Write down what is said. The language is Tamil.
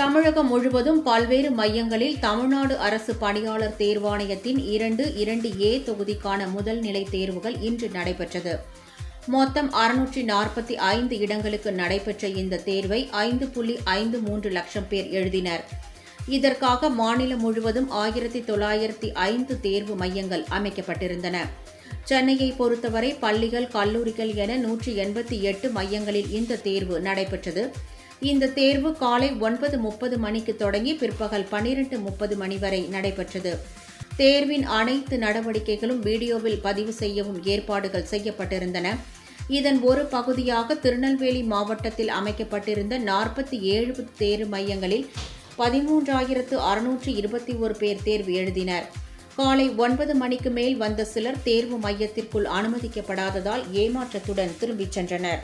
தமிழகம் முழுவதும் பல்வேறு மையங்களில் தமிழ்நாடு அரசு பணியாளர் தேர்வாணையத்தின் 2(2)A தொகுதிக்கான முதல் நிலை தேர்வுகள் இன்று நடைபெற்றது. மொத்தம் 645 இடங்களுக்கு நடைபெற்ற இந்த தேர்வை 5.53 லட்சம் பேர் எழுதினர். இதற்காக மாநிலம் முழுவதும் 1905 தேர்வு மையங்கள் அமைக்கப்பட்டிருந்தன. சென்னையை பொறுத்தவரை பள்ளிகள், கல்லூரிகள் என 188 மையங்களில் இந்த தேர்வு நடைபெற்றது. இந்த தேர்வு காலை 9:30 மணிக்கு தொடங்கி பிற்பகல் 12:30 மணி வரை நடைபெற்றது. தேர்வின் அனைத்து நடவடிக்கைகளும் வீடியோவில் பதிவு செய்யவும் ஏற்பாடுகள் செய்யப்பட்டிருந்தன. இதன் ஒரு பகுதியாக திருநெல்வேலி மாவட்டத்தில் அமைக்கப்பட்டிருந்த 47 தேர்வு மையங்களில் 13,621 பேர் தேர்வு எழுதினர். காலை 9 மணிக்கு மேல் வந்த சிலர் தேர்வு மையத்திற்குள் அனுமதிக்கப்படாததால் ஏமாற்றத்துடன் திரும்பிச் சென்றனர்.